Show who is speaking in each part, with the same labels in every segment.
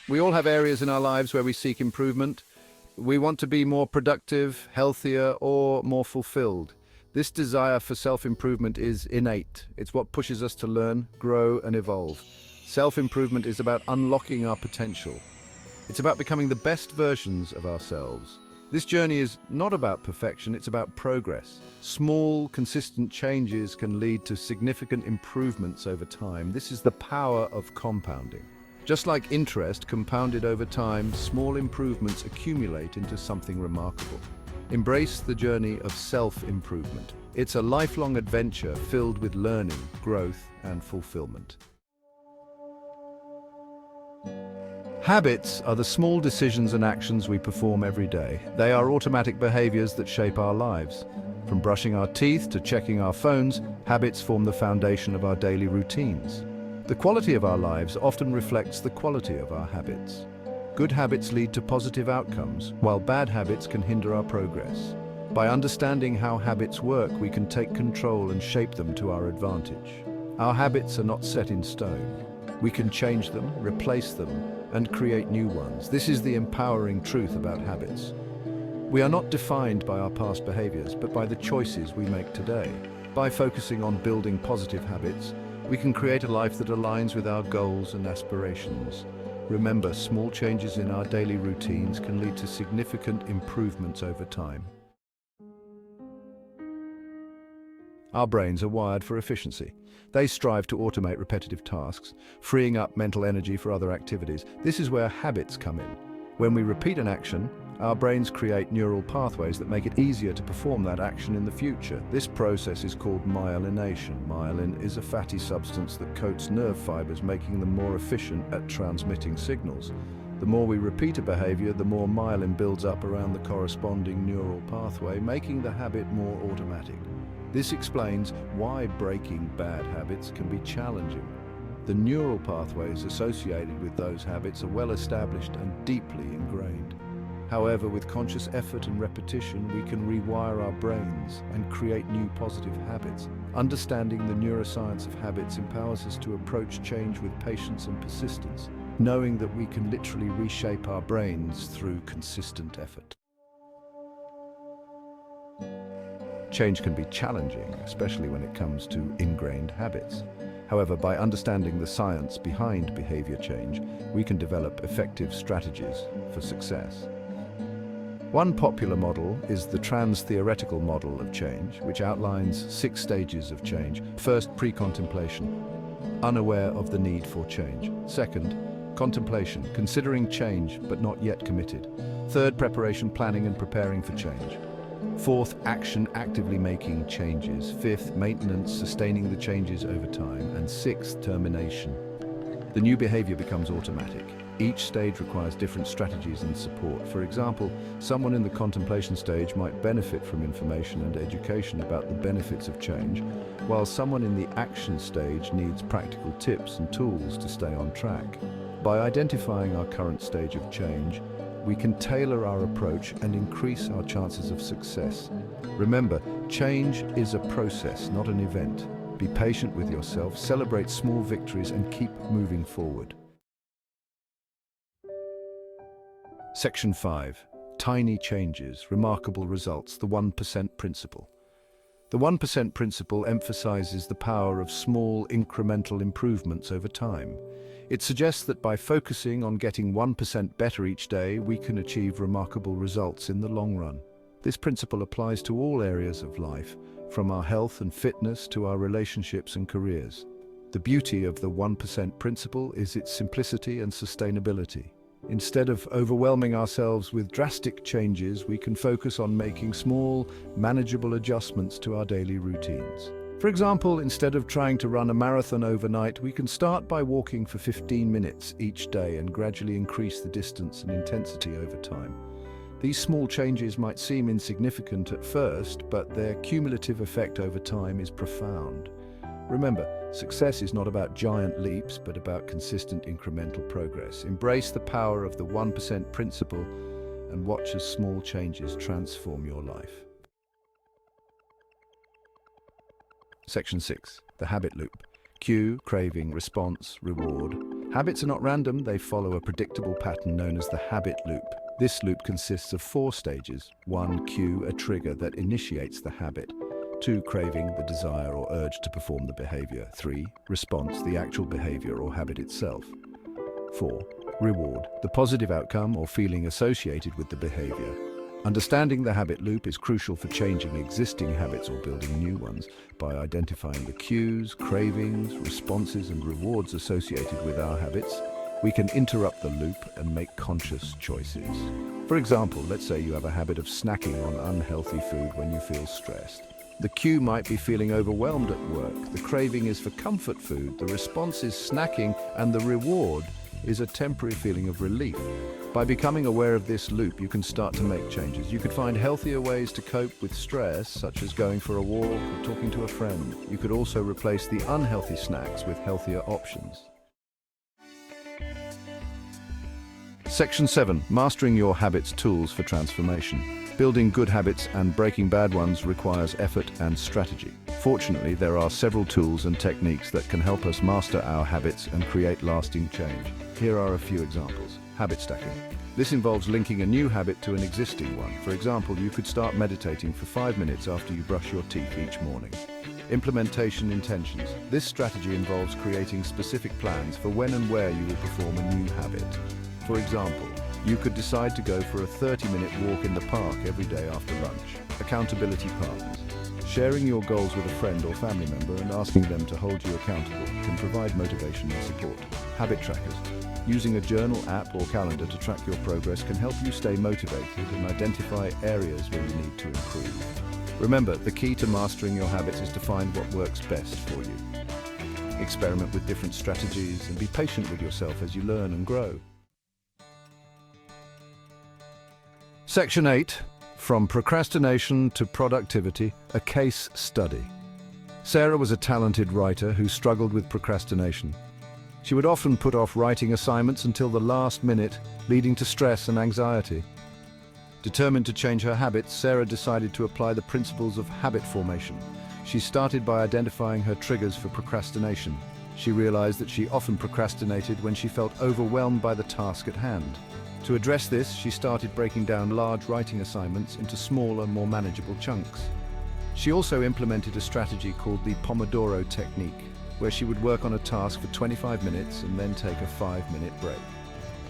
Speaker 1: We all have areas in our lives where we seek improvement. We want to be more productive, healthier, or more fulfilled. This desire for self-improvement is innate. It's what pushes us to learn, grow, and evolve. Self-improvement is about unlocking our potential. It's about becoming the best versions of ourselves. This journey is not about perfection, it's about progress. Small, consistent changes can lead to significant improvements over time. This is the power of compounding. Just like interest compounded over time, small improvements accumulate into something remarkable. Embrace the journey of self-improvement. It's a lifelong adventure filled with learning, growth, and fulfillment. Habits are the small decisions and actions we perform every day. They are automatic behaviors that shape our lives. From brushing our teeth to checking our phones, habits form the foundation of our daily routines. The quality of our lives often reflects the quality of our habits. Good habits lead to positive outcomes, while bad habits can hinder our progress. By understanding how habits work, we can take control and shape them to our advantage. Our habits are not set in stone. We can change them, replace them, and create new ones. This is the empowering truth about habits. We are not defined by our past behaviors, but by the choices we make today. By focusing on building positive habits, we can create a life that aligns with our goals and aspirations. Remember, small changes in our daily routines can lead to significant improvements over time. Our brains are wired for efficiency. They strive to automate repetitive tasks, freeing up mental energy for other activities. This is where habits come in. When we repeat an action, our brains create neural pathways that make it easier to perform that action in the future. This process is called myelination. Myelin is a fatty substance that coats nerve fibers, making them more efficient at transmitting signals. The more we repeat a behavior, the more myelin builds up around the corresponding neural pathway, making the habit more automatic. This explains why breaking bad habits can be challenging. The neural pathways associated with those habits are well established and deeply ingrained. However, with conscious effort and repetition, we can rewire our brains and create new positive habits. Understanding the neuroscience of habits empowers us to approach change with patience and persistence, knowing that we can literally reshape our brains through consistent effort. Change can be challenging, especially when it comes to ingrained habits. However, by understanding the science behind behavior change, we can develop effective strategies for success. One popular model is the trans-theoretical model of change, which outlines 6 stages of change. First, pre-contemplation, unaware of the need for change. Second, contemplation, considering change but not yet committed. Third, preparation, planning and preparing for change. Fourth, action, actively making changes. Fifth, maintenance, sustaining the changes over time. And sixth, termination. The new behavior becomes automatic. Each stage requires different strategies and support. For example, someone in the contemplation stage might benefit from information and education about the benefits of change, while someone in the action stage needs practical tips and tools to stay on track. By identifying our current stage of change, we can tailor our approach and increase our chances of success. Remember, change is a process, not an event. Be patient with yourself, celebrate small victories, and keep moving forward. Section 5. Tiny changes, remarkable results, the 1% principle. The 1% principle emphasizes the power of small, incremental improvements over time. It suggests that by focusing on getting 1% better each day, we can achieve remarkable results in the long run. This principle applies to all areas of life, from our health and fitness to our relationships and careers. The beauty of the 1% principle is its simplicity and sustainability. Instead of overwhelming ourselves with drastic changes, we can focus on making small, manageable adjustments to our daily routines. For example, instead of trying to run a marathon overnight, we can start by walking for 15 minutes each day and gradually increase the distance and intensity over time. These small changes might seem insignificant at first, but their cumulative effect over time is profound. Remember, success is not about giant leaps, but about consistent incremental progress. Embrace the power of the 1% principle and watch as small changes transform your life. Section 6. The habit loop. Cue, craving, response, reward. Habits are not random, they follow a predictable pattern known as the habit loop. This loop consists of 4 stages. 1, cue, a trigger that initiates the habit. 2, craving, the desire or urge to perform the behavior. 3, response, the actual behavior or habit itself. 4, reward, the positive outcome or feeling associated with the behavior. Understanding the habit loop is crucial for changing existing habits or building new ones. By identifying the cues, cravings, responses, and rewards associated with our habits, we can interrupt the loop and make conscious choices. For example, let's say you have a habit of snacking on unhealthy food when you feel stressed. The cue might be feeling overwhelmed at work. The craving is for comfort food. The response is snacking, and the reward is a temporary feeling of relief. By becoming aware of this loop, you can start to make changes. You could find healthier ways to cope with stress, such as going for a walk or talking to a friend. You could also replace the unhealthy snacks with healthier options. Section 7. Mastering your habits: tools for transformation. Building good habits and breaking bad ones requires effort and strategy. Fortunately, there are several tools and techniques that can help us master our habits and create lasting change. Here are a few examples. Habit stacking. This involves linking a new habit to an existing one. For example, you could start meditating for 5 minutes after you brush your teeth each morning. Implementation intentions. This strategy involves creating specific plans for when and where you will perform a new habit. For example, you could decide to go for a 30-minute walk in the park every day after lunch. Accountability partners. Sharing your goals with a friend or family member and asking them to hold you accountable can provide motivation and support. Habit trackers. Using a journal app or calendar to track your progress can help you stay motivated and identify areas where you need to improve. Remember, the key to mastering your habits is to find what works best for you. Experiment with different strategies and be patient with yourself as you learn and grow. Section 8. From procrastination to productivity, a case study. Sarah was a talented writer who struggled with procrastination. She would often put off writing assignments until the last minute, leading to stress and anxiety. Determined to change her habits, Sarah decided to apply the principles of habit formation. She started by identifying her triggers for procrastination. She realized that she often procrastinated when she felt overwhelmed by the task at hand. To address this, she started breaking down large writing assignments into smaller, more manageable chunks. She also implemented a strategy called the Pomodoro technique, where she would work on a task for 25 minutes and then take a 5-minute break.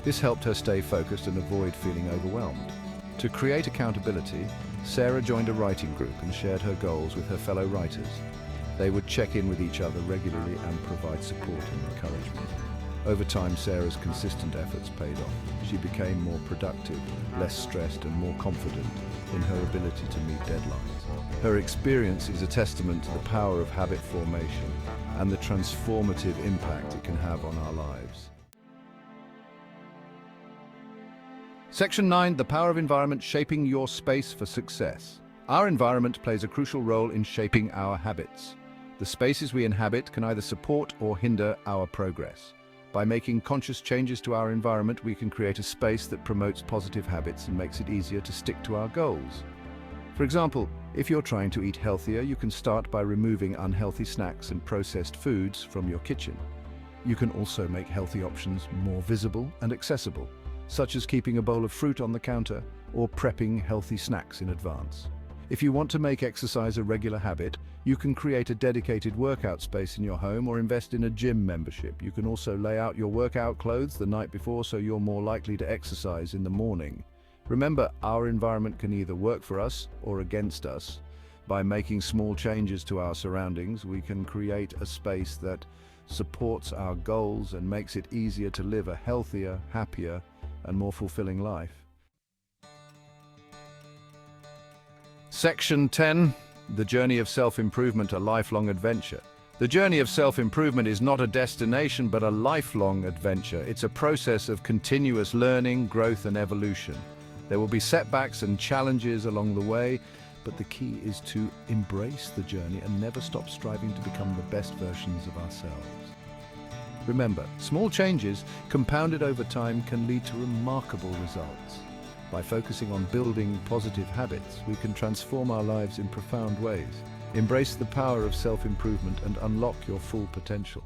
Speaker 1: This helped her stay focused and avoid feeling overwhelmed. To create accountability, Sarah joined a writing group and shared her goals with her fellow writers. They would check in with each other regularly and provide support and encouragement. Over time, Sarah's consistent efforts paid off. She became more productive, less stressed, and more confident in her ability to meet deadlines. Her experience is a testament to the power of habit formation and the transformative impact it can have on our lives. Section 9. The power of environment shaping your space for success. Our environment plays a crucial role in shaping our habits. The spaces we inhabit can either support or hinder our progress. By making conscious changes to our environment, we can create a space that promotes positive habits and makes it easier to stick to our goals. For example, if you're trying to eat healthier, you can start by removing unhealthy snacks and processed foods from your kitchen. You can also make healthy options more visible and accessible, such as keeping a bowl of fruit on the counter or prepping healthy snacks in advance. If you want to make exercise a regular habit, you can create a dedicated workout space in your home or invest in a gym membership. You can also lay out your workout clothes the night before so you're more likely to exercise in the morning. Remember, our environment can either work for us or against us. By making small changes to our surroundings, we can create a space that supports our goals and makes it easier to live a healthier, happier, and more fulfilling life. Section 10. The journey of self-improvement, a lifelong adventure. The journey of self-improvement is not a destination, but a lifelong adventure. It's a process of continuous learning, growth, and evolution. There will be setbacks and challenges along the way, but the key is to embrace the journey and never stop striving to become the best versions of ourselves. Remember, small changes compounded over time can lead to remarkable results. By focusing on building positive habits, we can transform our lives in profound ways. Embrace the power of self-improvement and unlock your full potential.